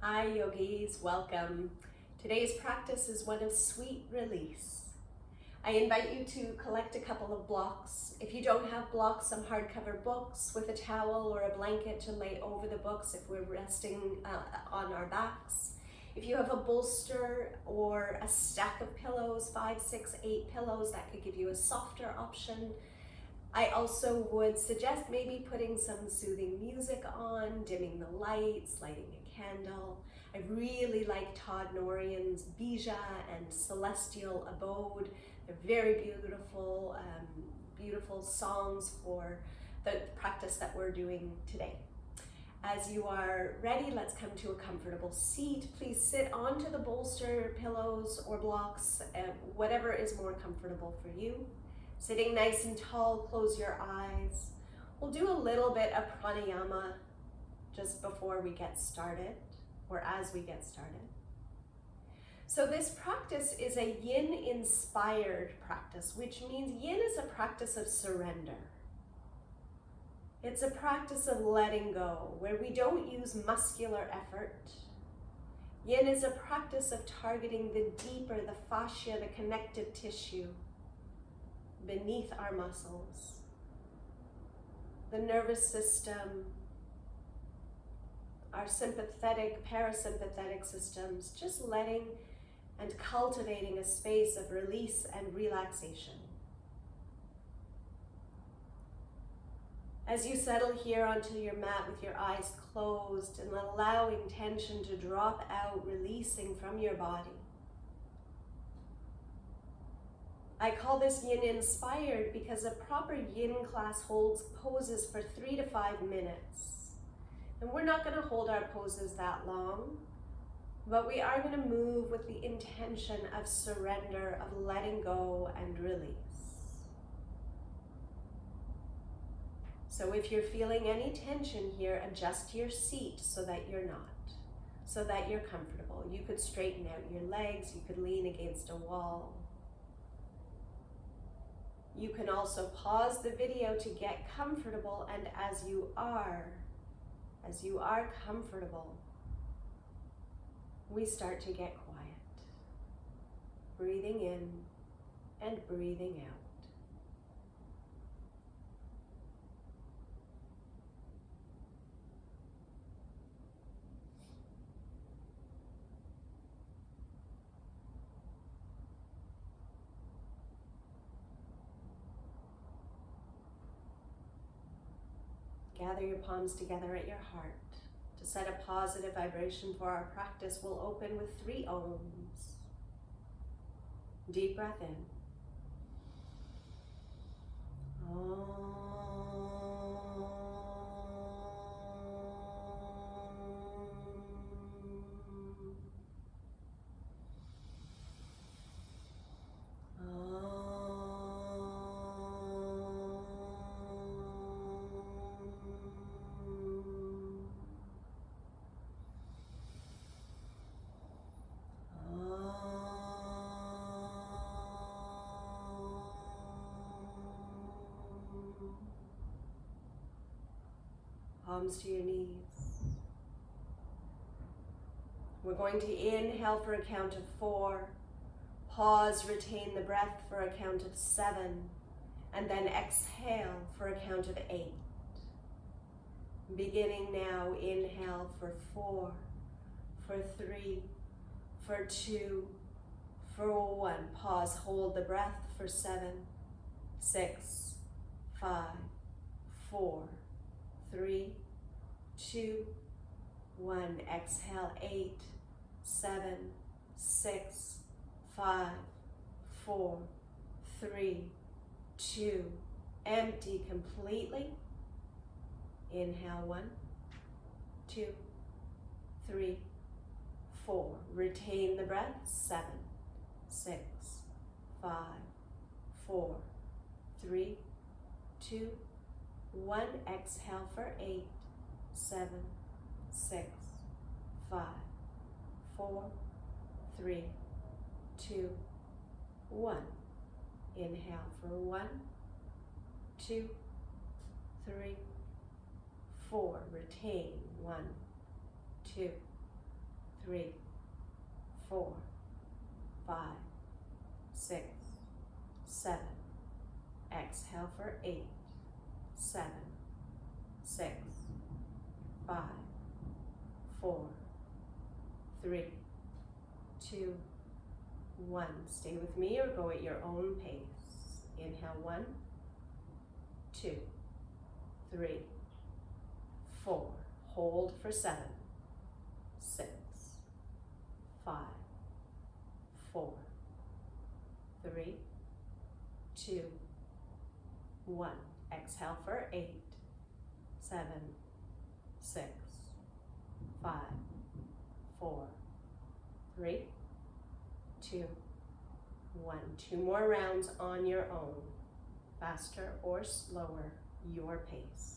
Hi yogis, welcome. Today's practice is one of sweet release. I invite you to collect a couple of blocks. If you don't have blocks, some hardcover books with a towel or a blanket to lay over the books if we're resting on our backs. If you have a bolster or a stack of pillows, 5, 6, 8 pillows, that could give you a softer option. I also would suggest maybe putting some soothing music on, dimming the lights, lighting a candle. I really like Todd Norian's Bija and Celestial Abode. They're very beautiful, beautiful songs for the practice that we're doing today. As you are ready, let's come to a comfortable seat. Please sit onto the bolster, pillows, or blocks, whatever is more comfortable for you. Sitting nice and tall, close your eyes. We'll do a little bit of pranayama just before we get started, or as we get started. So this practice is a yin-inspired practice, which means yin is a practice of surrender. It's a practice of letting go, where we don't use muscular effort. Yin is a practice of targeting the deeper, the fascia, the connective tissue beneath our muscles, the nervous system, our sympathetic, parasympathetic systems, just letting and cultivating a space of release and relaxation. As you settle here onto your mat with your eyes closed and allowing tension to drop out, releasing from your body. I call this yin inspired because a proper yin class holds poses for 3 to 5 minutes. And we're not going to hold our poses that long, but we are going to move with the intention of surrender, of letting go and release. So if you're feeling any tension here, adjust your seat so that you're not, so that you're comfortable. You could straighten out your legs, you could lean against a wall. You can also pause the video to get comfortable, and as you are comfortable, we start to get quiet. Breathing in and breathing out. Gather your palms together at your heart. To set a positive vibration for our practice, we'll open with 3 ohms. Deep breath in. Palms to your knees. We're going to inhale for a count of 4, pause, retain the breath for a count of 7, and then exhale for a count of 8. Beginning now, inhale for 4, for 3, for 2, for 1. Pause, hold the breath for 7, 6, 5, 4, 3, 2, 1. Exhale, 8, 7, 6, 5, 4, 3, 2. Empty completely. Inhale, 1, 2, 3, 4. Retain the breath. 7, 6, 5, 4, 3, 2, 1. Exhale for 8, 7, 6, 5, 4, 3, 2, 1. Inhale for 1, 2, 3, 4. Retain. 1, 2, 3, 4, 5, 6, 7. Exhale for 8, 7, 6, 5, 4, 3, 2, 1. Stay with me or go at your own pace. Inhale 1, 2, 3, 4. Hold for 7, 6, 5, 4, 3, 2, 1. Exhale for 8, 7, 6, 5, 4, 3, 2, 1. 2 more rounds on your own, faster or slower, your pace.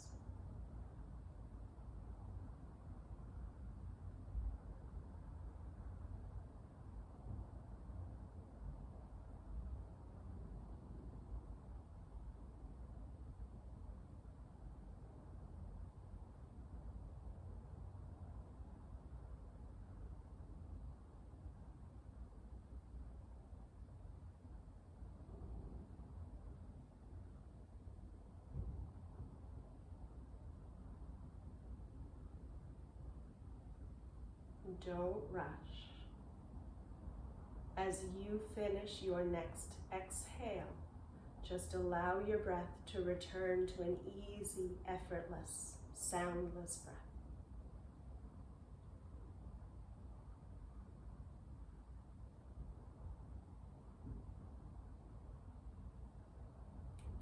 Don't rush. As you finish your next exhale, just allow your breath to return to an easy, effortless, soundless breath.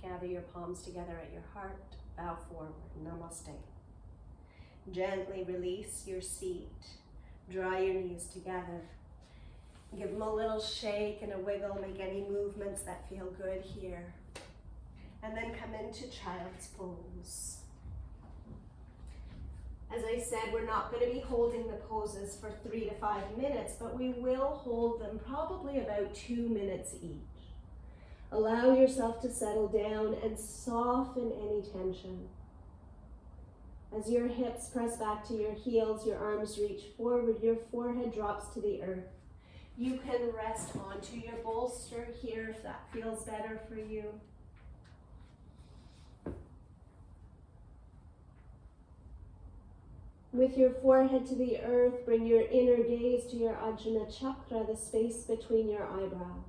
Gather your palms together at your heart, bow forward, namaste. Gently release your seat. Draw your knees together. Give them a little shake and a wiggle. Make any movements that feel good here. And then come into child's pose. As I said, we're not going to be holding the poses for 3 to 5 minutes, but we will hold them probably about 2 minutes each. Allow yourself to settle down and soften any tension. As your hips press back to your heels, your arms reach forward, your forehead drops to the earth. You can rest onto your bolster here if that feels better for you. With your forehead to the earth, bring your inner gaze to your Ajna Chakra, the space between your eyebrows.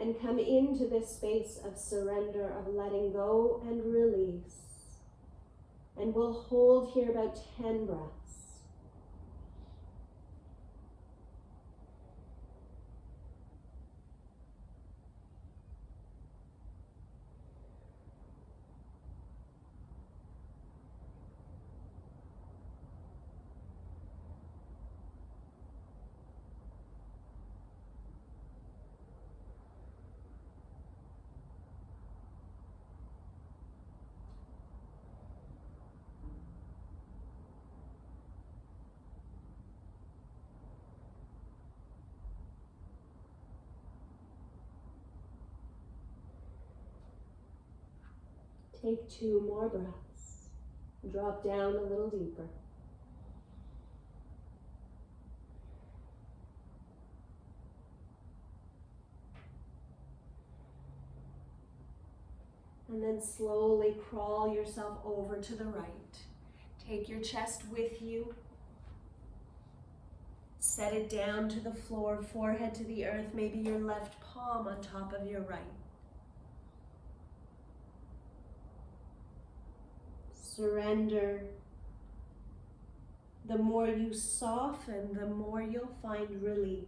And come into this space of surrender, of letting go and release. And we'll hold here about 10 breaths. Take 2 more breaths. Drop down a little deeper. And then slowly crawl yourself over to the right. Take your chest with you. Set it down to the floor, forehead to the earth, maybe your left palm on top of your right. Surrender. The more you soften, the more you'll find release.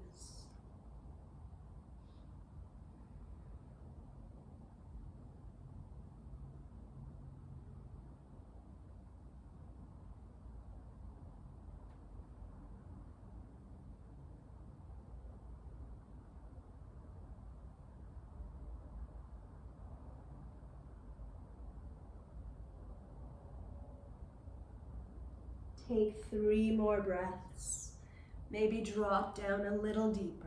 Take 3 more breaths. Maybe drop down a little deeper.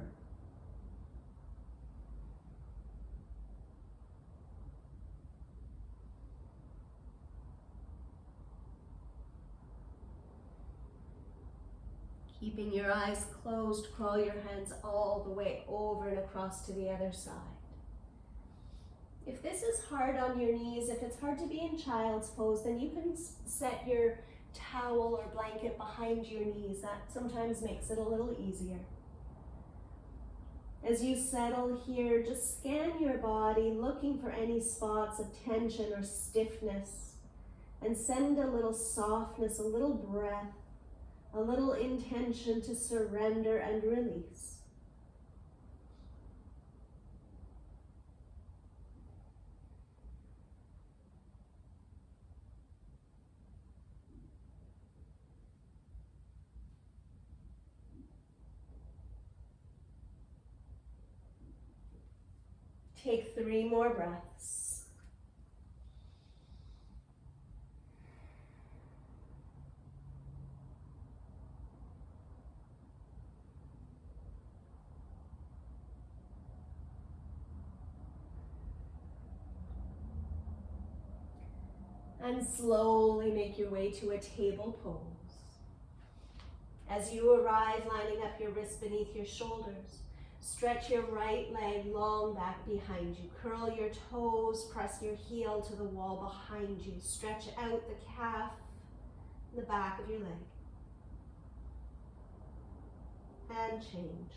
Keeping your eyes closed, crawl your hands all the way over and across to the other side. If this is hard on your knees, if it's hard to be in child's pose, then you can set your towel or blanket behind your knees. That sometimes makes it a little easier. As you settle here, just scan your body, looking for any spots of tension or stiffness, and send a little softness, a little breath, a little intention to surrender and release. Take 3 more breaths. And slowly make your way to a table pose. As you arrive, lining up your wrists beneath your shoulders, stretch your right leg long back behind you. Curl your toes, press your heel to the wall behind you. Stretch out the calf, the back of your leg. And change.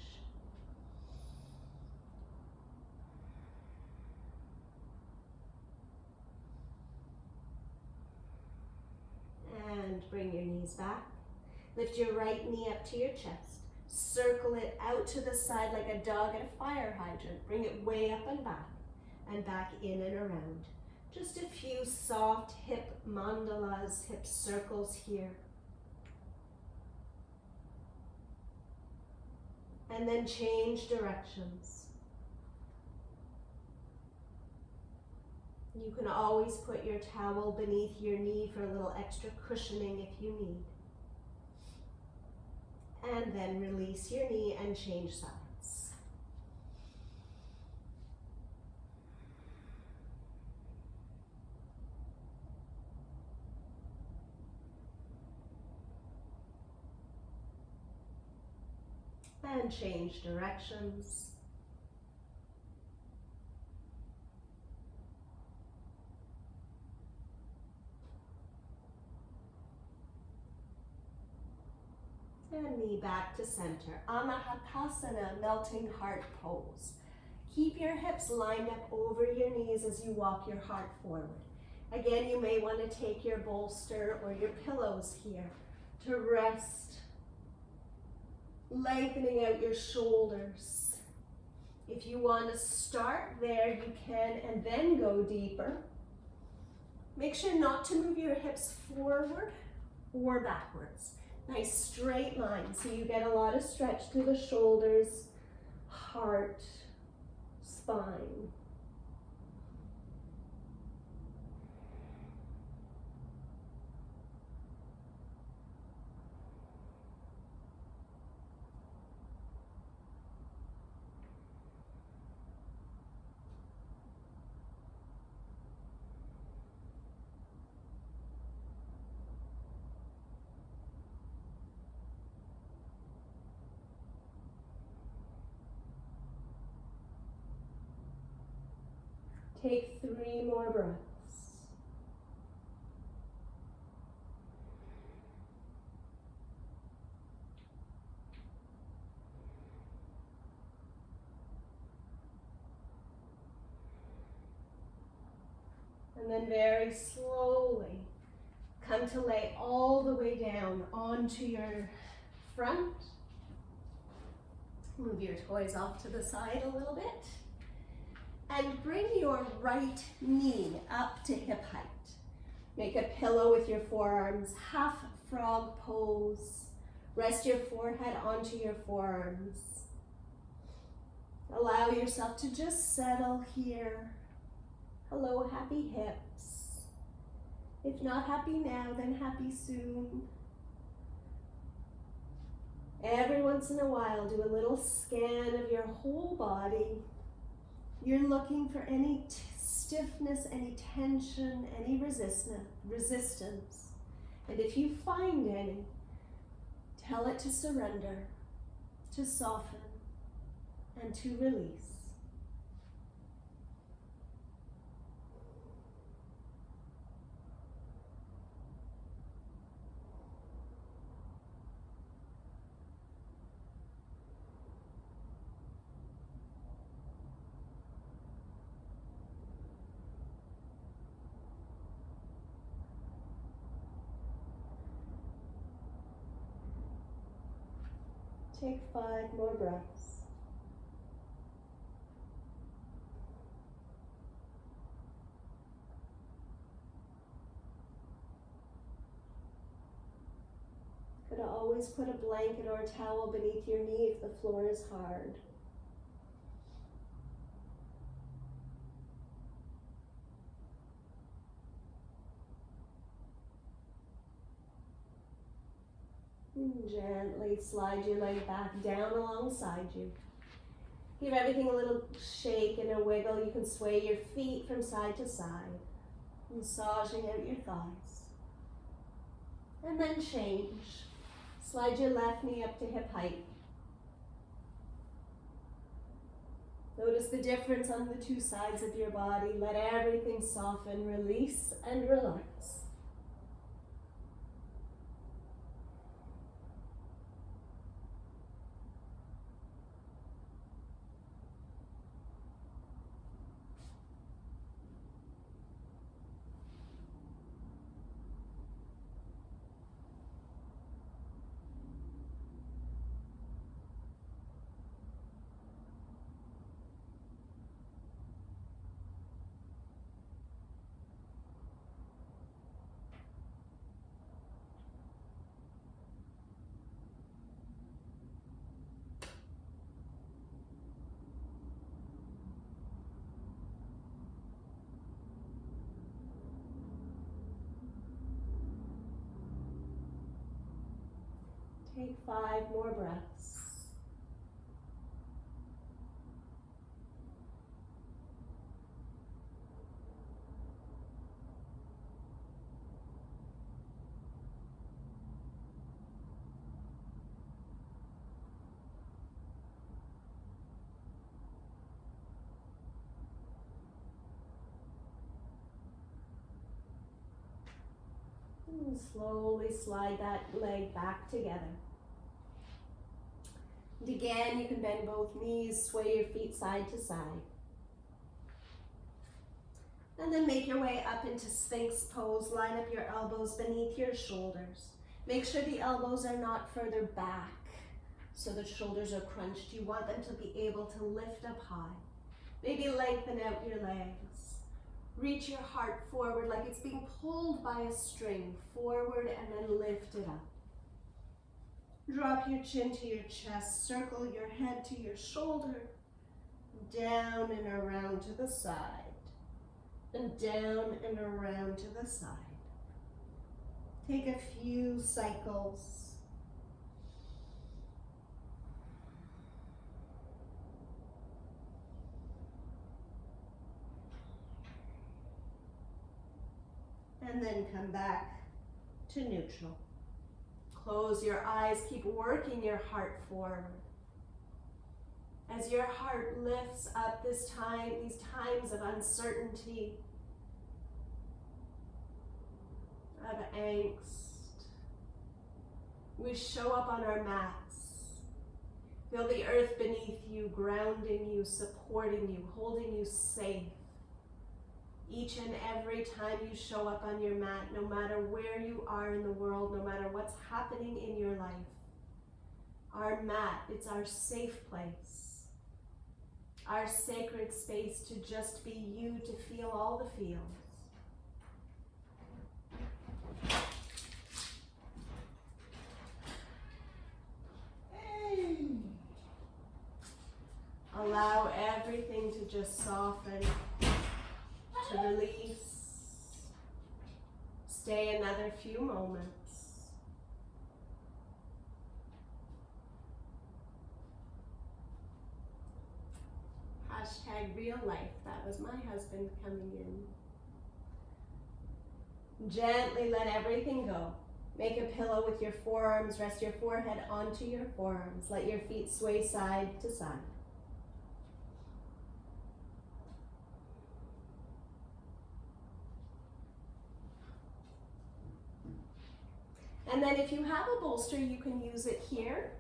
And bring your knees back. Lift your right knee up to your chest. Circle it out to the side like a dog at a fire hydrant. Bring it way up and back in and around. Just a few soft hip mandalas, hip circles here. And then change directions. You can always put your towel beneath your knee for a little extra cushioning if you need. And then release your knee and change sides. And change directions. And knee back to center. Anahatasana, melting heart pose. Keep your hips lined up over your knees as you walk your heart forward. Again, you may want to take your bolster or your pillows here to rest, lengthening out your shoulders. If you want to start there, you can, and then go deeper. Make sure not to move your hips forward or backwards. Nice straight line, so you get a lot of stretch through the shoulders, heart, spine. Take 3 more breaths. And then very slowly come to lay all the way down onto your front. Move your toys off to the side a little bit. And bring your right knee up to hip height. Make a pillow with your forearms, half frog pose. Rest your forehead onto your forearms. Allow yourself to just settle here. Hello, happy hips. If not happy now, then happy soon. Every once in a while, do a little scan of your whole body. You're looking for any stiffness, any tension, any resistance. And if you find any, tell it it to surrender, to soften, and to release. Take 5 more breaths. Could always put a blanket or a towel beneath your knee if the floor is hard. Gently slide your leg back down alongside you. Give everything a little shake and a wiggle. You can sway your feet from side to side, massaging out your thighs. And then change. Slide your left knee up to hip height. Notice the difference on the 2 sides of your body. Let everything soften, release, and relax. Take 5 more breaths. And slowly slide that leg back together. And again, you can bend both knees, sway your feet side to side. And then make your way up into Sphinx pose. Line up your elbows beneath your shoulders. Make sure the elbows are not further back so the shoulders are crunched. You want them to be able to lift up high. Maybe lengthen out your legs. Reach your heart forward like it's being pulled by a string. Forward and then lift it up. Drop your chin to your chest. Circle your head to your shoulder. Down and around to the side. And down and around to the side. Take a few cycles. And then come back to neutral. Close your eyes, keep working your heart forward. As your heart lifts up these times of uncertainty, of angst, we show up on our mats. Feel the earth beneath you, grounding you, supporting you, holding you safe. Each and every time you show up on your mat, no matter where you are in the world, no matter what's happening in your life, our mat, it's our safe place, our sacred space to just be you, to feel all the feels. Allow everything to just soften, to release. Stay another few moments. Hashtag real life. That was my husband coming in. Gently let everything go. Make a pillow with your forearms. Rest your forehead onto your forearms. Let your feet sway side to side. And then if you have a bolster, you can use it here.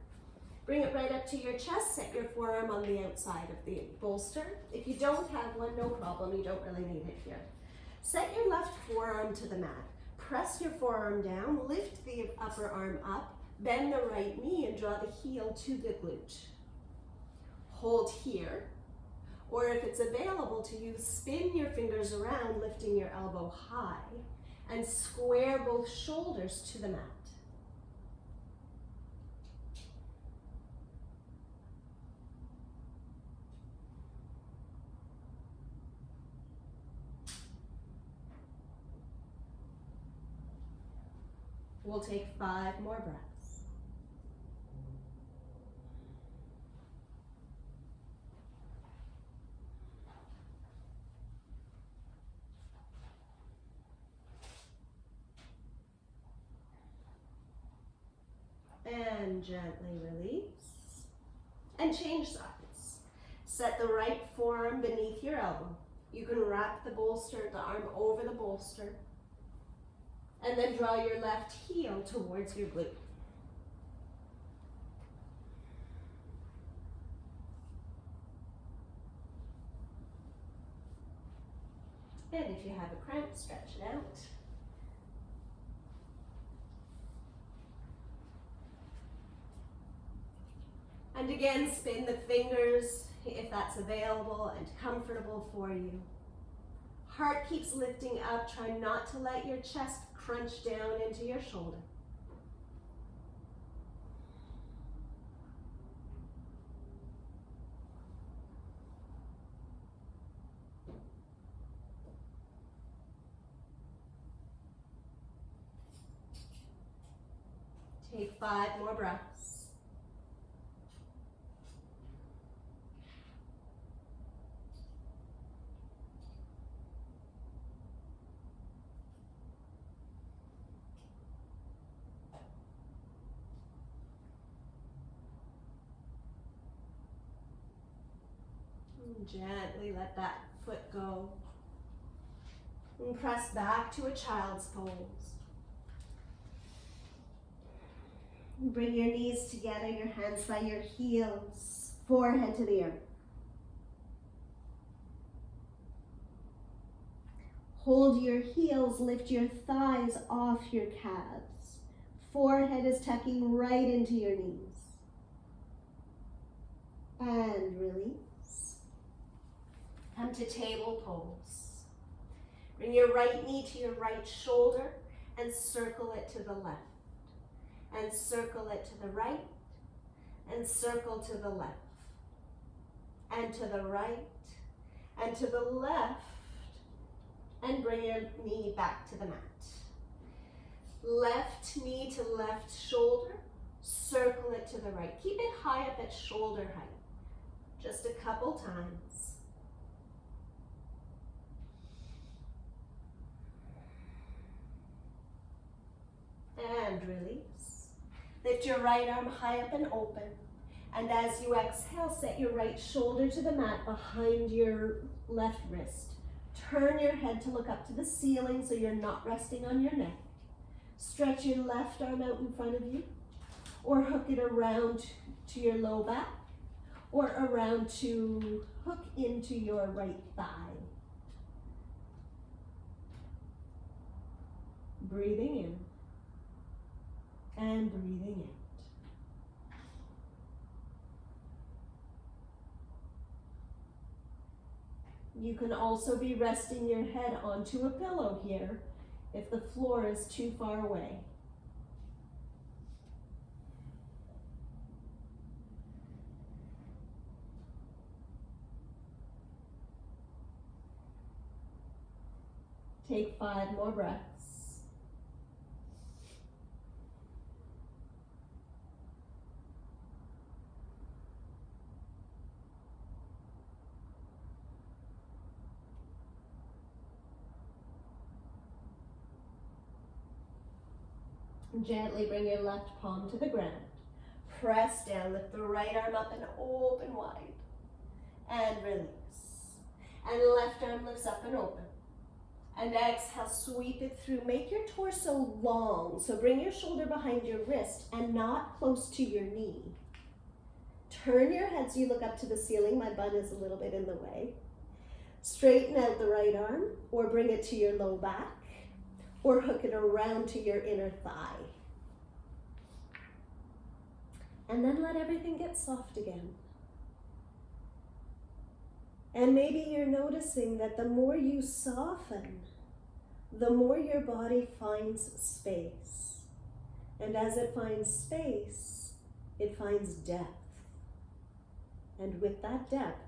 Bring it right up to your chest. Set your forearm on the outside of the bolster. If you don't have one, no problem. You don't really need it here. Set your left forearm to the mat. Press your forearm down. Lift the upper arm up. Bend the right knee and draw the heel to the glute. Hold here. Or if it's available to you, spin your fingers around, lifting your elbow high, and square both shoulders to the mat. We'll take 5 more breaths. And gently release. And change sides. Set the right forearm beneath your elbow. You can wrap the bolster, the arm over the bolster. And then draw your left heel towards your glute. And if you have a cramp, stretch it out. And again, spin the fingers if that's available and comfortable for you. Heart keeps lifting up. Try not to let your chest crunch down into your shoulder. Take 5 more breaths. Gently let that foot go. And press back to a child's pose. Bring your knees together, your hands by your heels, forehead to the earth. Hold your heels, lift your thighs off your calves. Forehead is tucking right into your knees. And release. Come to table pose. Bring your right knee to your right shoulder and circle it to the left. And circle it to the right. And circle to the left. And to the right. And to the left. And bring your knee back to the mat. Left knee to left shoulder. Circle it to the right. Keep it high up at shoulder height. Just a couple times. And release. Lift your right arm high up and open. And as you exhale, set your right shoulder to the mat behind your left wrist. Turn your head to look up to the ceiling so you're not resting on your neck. Stretch your left arm out in front of you, or hook it around to your low back, or around to hook into your right thigh. Breathing in and breathing out. You can also be resting your head onto a pillow here if the floor is too far away. Take 5 more breaths. Gently bring your left palm to the ground. Press down, lift the right arm up and open wide. And release. And left arm lifts up and open. And exhale, sweep it through. Make your torso long. So bring your shoulder behind your wrist and not close to your knee. Turn your head so you look up to the ceiling. My bun is a little bit in the way. Straighten out the right arm or bring it to your low back or hook it around to your inner thigh. And then let everything get soft again. And maybe you're noticing that the more you soften, the more your body finds space. And as it finds space, it finds depth. And with that depth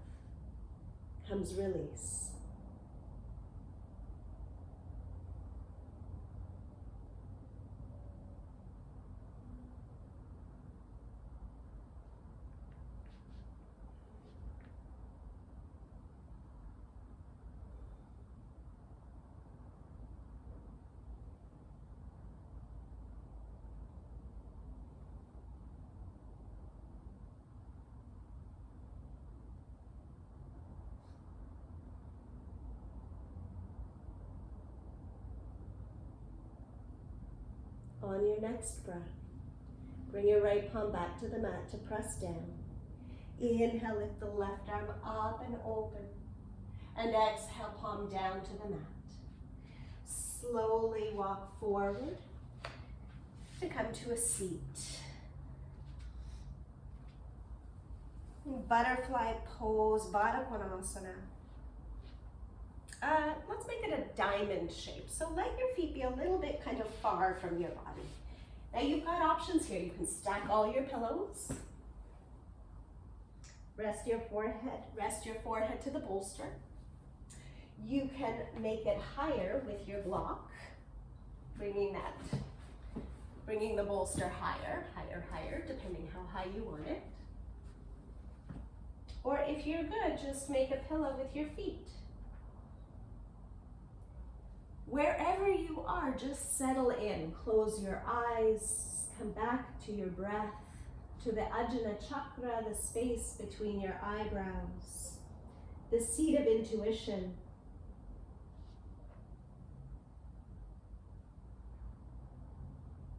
comes release. On your next breath, bring your right palm back to the mat to press down. Inhale, lift the left arm up and open. And exhale, palm down to the mat. Slowly walk forward to come to a seat. Butterfly pose, Baddha Konasana. Let's make it a diamond shape. So let your feet be a little bit kind of far from your body. Now you've got options here. You can stack all your pillows. Rest your forehead to the bolster. You can make it higher with your block, bringing the bolster higher, depending how high you want it. Or if you're good, just make a pillow with your feet. Wherever you are, just settle in. Close your eyes, come back to your breath, to the Ajna Chakra, the space between your eyebrows, the seat of intuition.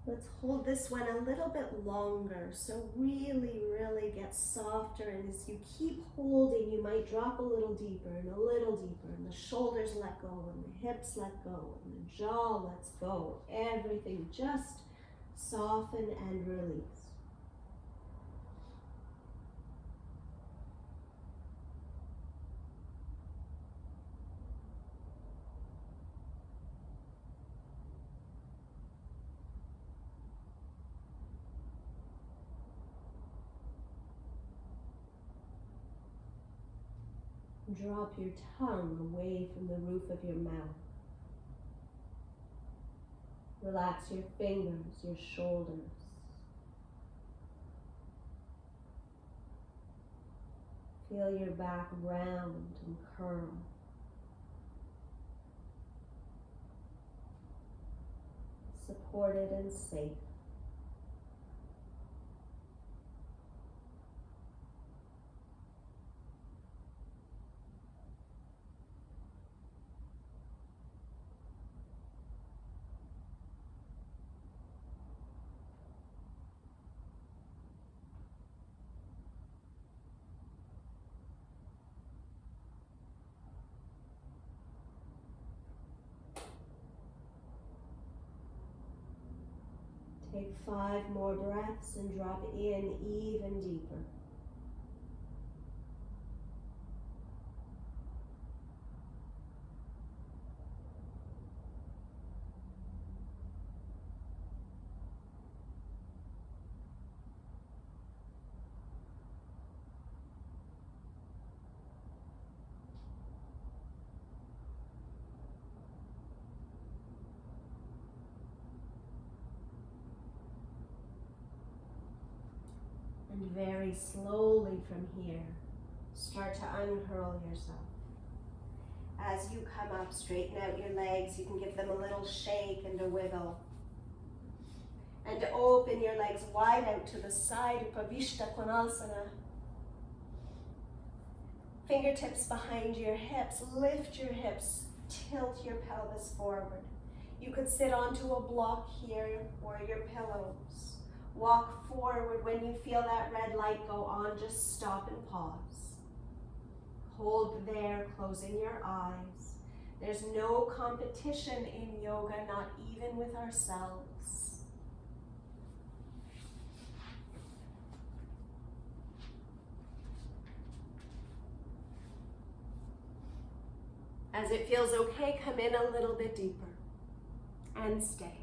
Let's hold this one a little bit longer. So really, really get softer. And as you keep holding, you might drop a little deeper and a little deeper. And the shoulders let go and the hips let go and the jaw lets go. Everything just soften and release. Drop your tongue away from the roof of your mouth. Relax your fingers, your shoulders. Feel your back round and curl. Supported and safe. Take 5 more breaths and drop in even deeper. And very slowly from here, start to uncurl yourself. As you come up, straighten out your legs. You can give them a little shake and a wiggle. And open your legs wide out to the side, Upavishta Konasana. Fingertips behind your hips, lift your hips, tilt your pelvis forward. You could sit onto a block here or your pillows. Walk forward. When you feel that red light go on, just stop and pause. Hold there, closing your eyes. There's no competition in yoga, not even with ourselves. As it feels okay, come in a little bit deeper and stay.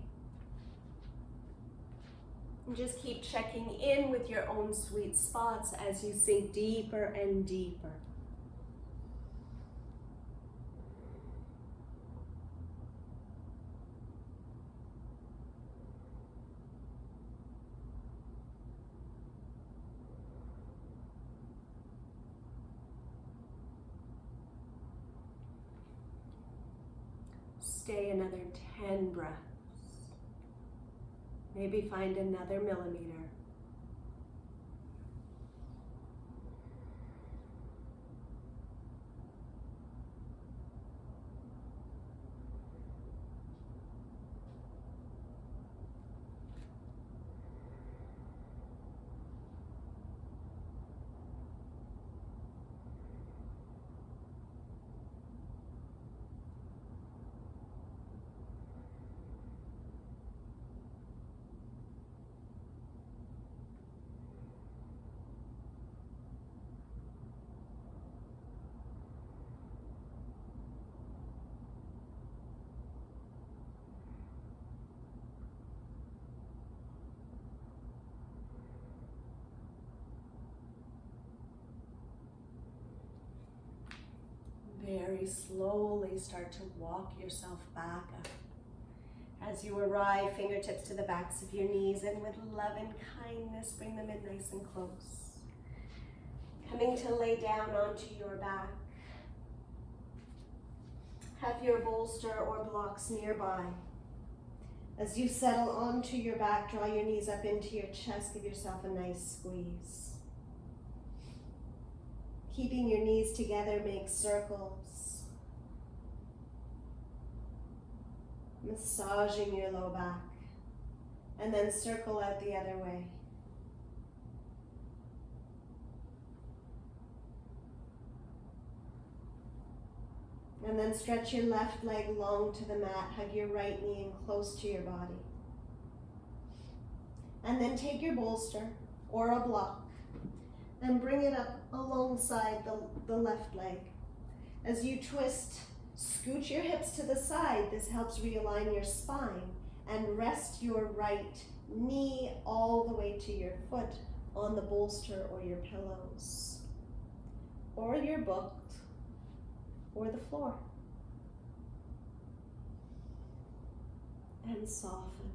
And just keep checking in with your own sweet spots as you sink deeper and deeper. Stay another 10 breaths. Maybe find another millimeter. Very slowly start to walk yourself back up. As you arrive, fingertips to the backs of your knees, and with love and kindness, bring them in nice and close. Coming to lay down onto your back. Have your bolster or blocks nearby. As you settle onto your back, draw your knees up into your chest, give yourself a nice squeeze. Keeping your knees together, make circles. Massaging your low back. And then circle out the other way. And then stretch your left leg long to the mat. Hug your right knee in close to your body. And then take your bolster or a block and bring it up alongside the left leg. As you twist, scoot your hips to the side. This helps realign your spine, and rest your right knee all the way to your foot on the bolster or your pillows, or your book, or the floor. And soften.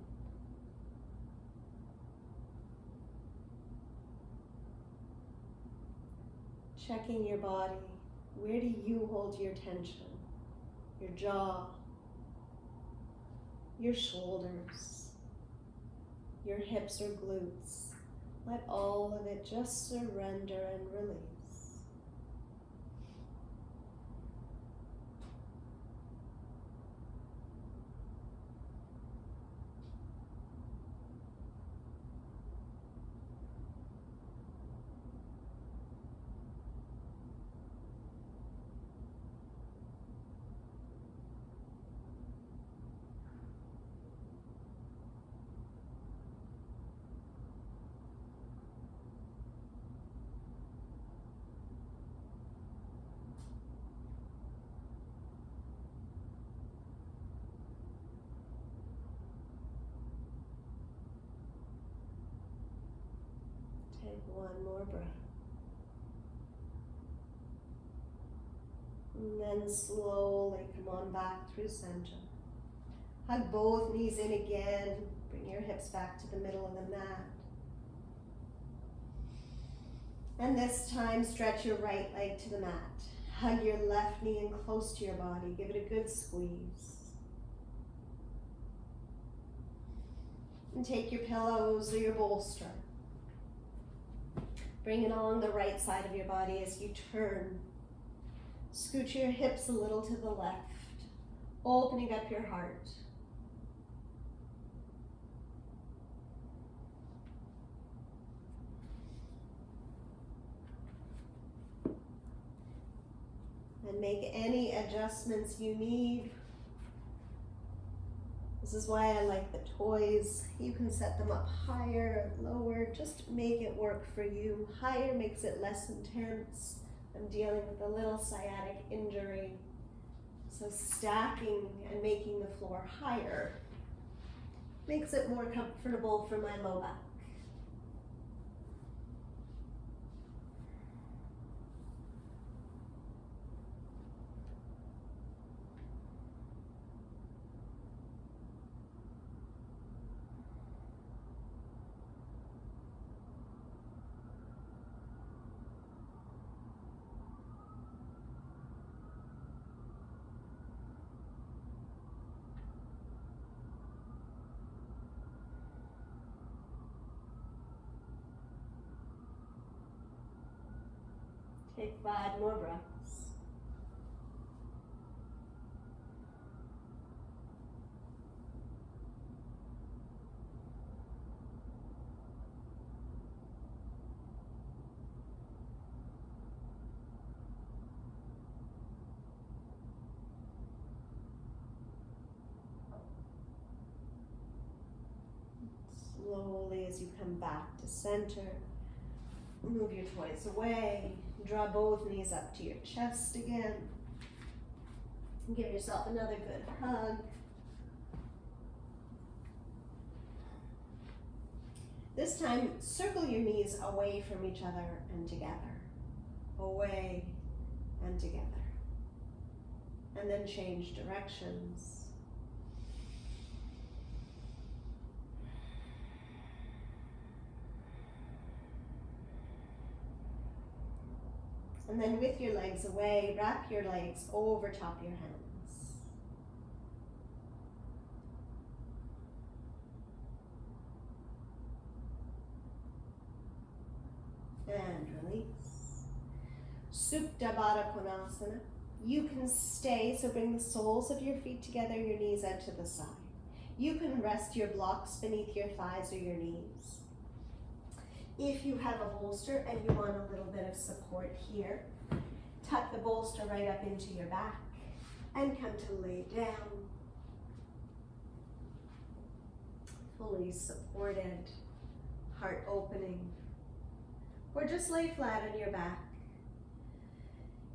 Checking your body. Where do you hold your tension? Your jaw, your shoulders, your hips or glutes. Let all of it just surrender and release. Take one more breath. And then slowly come on back through center. Hug both knees in again. Bring your hips back to the middle of the mat. And this time, stretch your right leg to the mat. Hug your left knee in close to your body. Give it a good squeeze. And take your pillows or your bolster. Bring it along the right side of your body as you turn. Scoot your hips a little to the left, opening up your heart. And make any adjustments you need. This is why I like the toys. You can set them up higher, lower, just make it work for you. Higher makes it less intense. I'm dealing with a little sciatic injury. So stacking and making the floor higher makes it more comfortable for my low back. Take 5 more breaths. Slowly as you come back to center, move your toys away. Draw both knees up to your chest again. Give yourself another good hug. This time, circle your knees away from each other and together. Away and together. And then change directions. And then with your legs away, wrap your legs over top your hands. And release. Supta Baddha Konasana. You can stay, so bring the soles of your feet together, your knees out to the side. You can rest your blocks beneath your thighs or your knees. If you have a bolster and you want a little bit of support here, tuck the bolster right up into your back and come to lay down. Fully supported, heart opening. Or just lay flat on your back.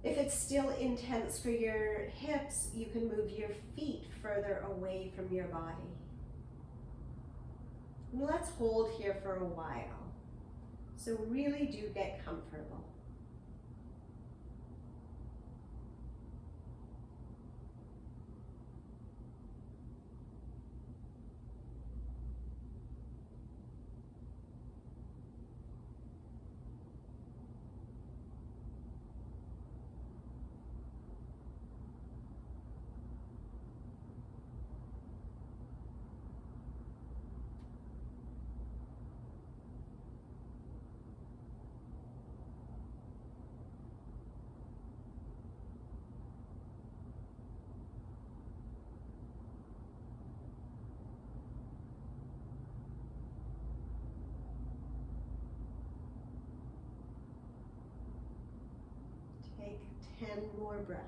If it's still intense for your hips, you can move your feet further away from your body. And let's hold here for a while. So really do get comfortable. Take 10 more breaths.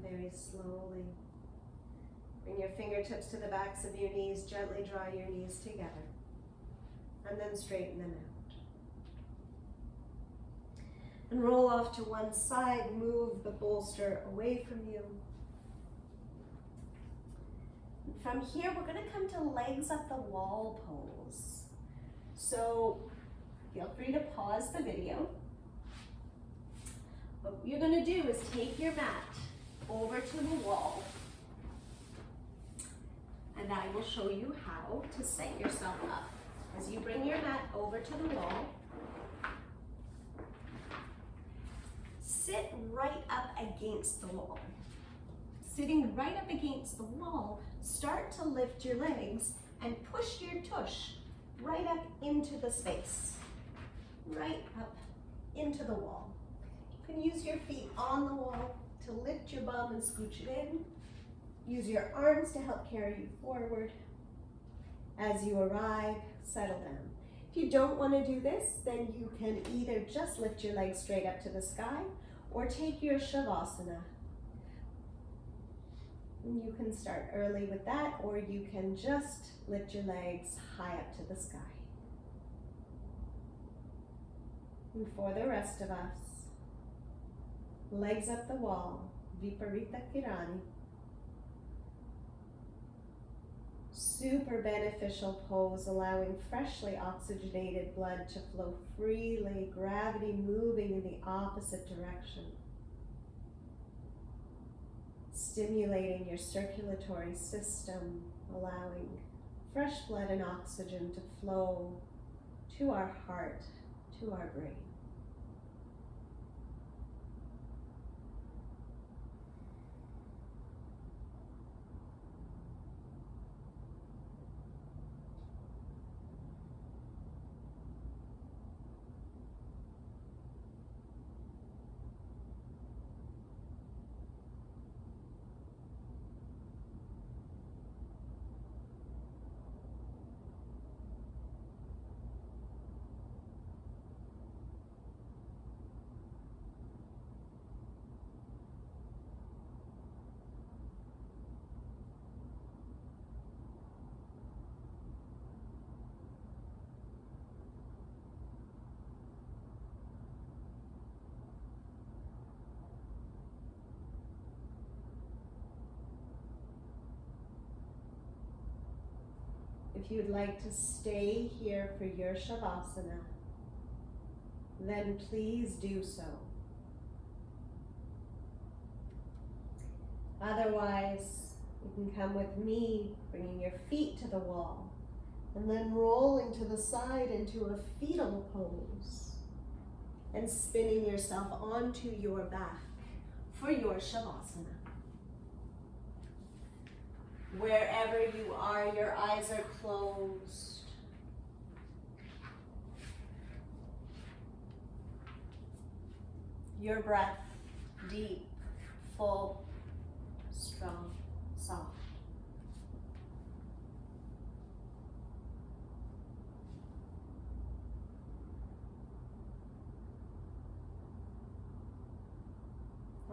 Very slowly, bring your fingertips to the backs of your knees, gently draw your knees together. And then straighten them out. And roll off to one side, move the bolster away from you. From here, we're gonna come to legs up the wall pose. So feel free to pause the video. What you're gonna do is take your mat over to the wall, and I will show you how to set yourself up. As you bring your mat over to the wall, sit right up against the wall. Sitting right up against the wall, start to lift your legs and push your tush right up into the space, right up into the wall. You can use your feet on the wall to lift your bum and scooch it in. Use your arms to help carry you forward. As you arrive, settle down. If you don't want to do this, then you can either just lift your legs straight up to the sky or take your Shavasana. You can start early with that, or you can just lift your legs high up to the sky. And for the rest of us, legs up the wall, Viparita Kirani. Super beneficial pose, allowing freshly oxygenated blood to flow freely, gravity moving in the opposite direction. Stimulating your circulatory system, allowing fresh blood and oxygen to flow to our heart, to our brain. If you'd like to stay here for your Shavasana, then please do so. Otherwise, you can come with me, bringing your feet to the wall, and then rolling to the side into a fetal pose, and spinning yourself onto your back for your Shavasana. Wherever you are, your eyes are closed. Your breath deep, full, strong, soft.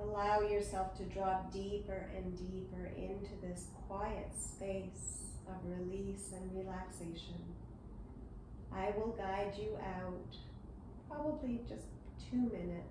Allow yourself to drop deeper and deeper into this quiet space of release and relaxation. I will guide you out, probably just 2 minutes.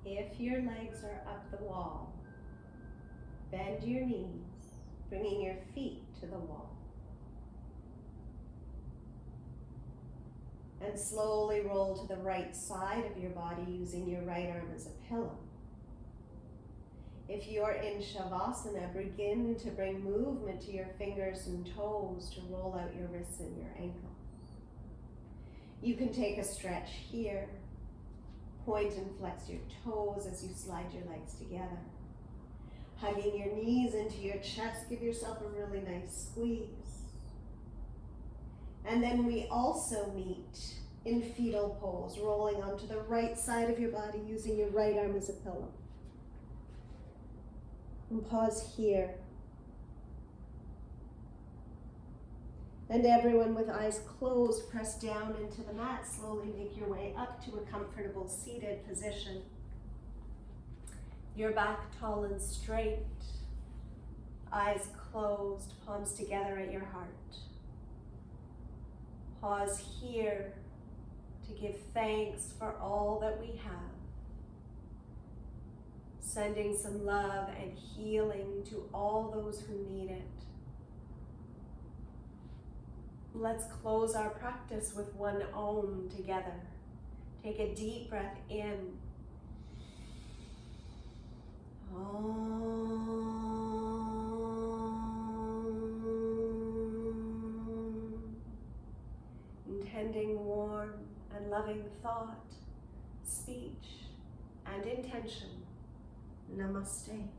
If your legs are up the wall, bend your knees, bringing your feet to the wall. And slowly roll to the right side of your body using your right arm as a pillow. If you're in Shavasana, begin to bring movement to your fingers and toes to roll out your wrists and your ankles. You can take a stretch here. Point and flex your toes as you slide your legs together. Hugging your knees into your chest, give yourself a really nice squeeze. And then we also meet in fetal pose, rolling onto the right side of your body using your right arm as a pillow. And pause here. And everyone with eyes closed, press down into the mat. Slowly make your way up to a comfortable seated position. Your back tall and straight. Eyes closed, palms together at your heart. Pause here to give thanks for all that we have. Sending some love and healing to all those who need it. Let's close our practice with one Om together. Take a deep breath in. Om. Intending warm and loving thought, speech, and intention. Namaste.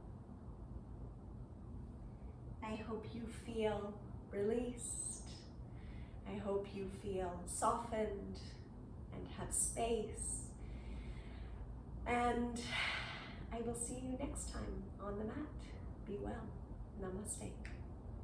I hope you feel released. I hope you feel softened and have space. And I will see you next time on the mat. Be well. Namaste.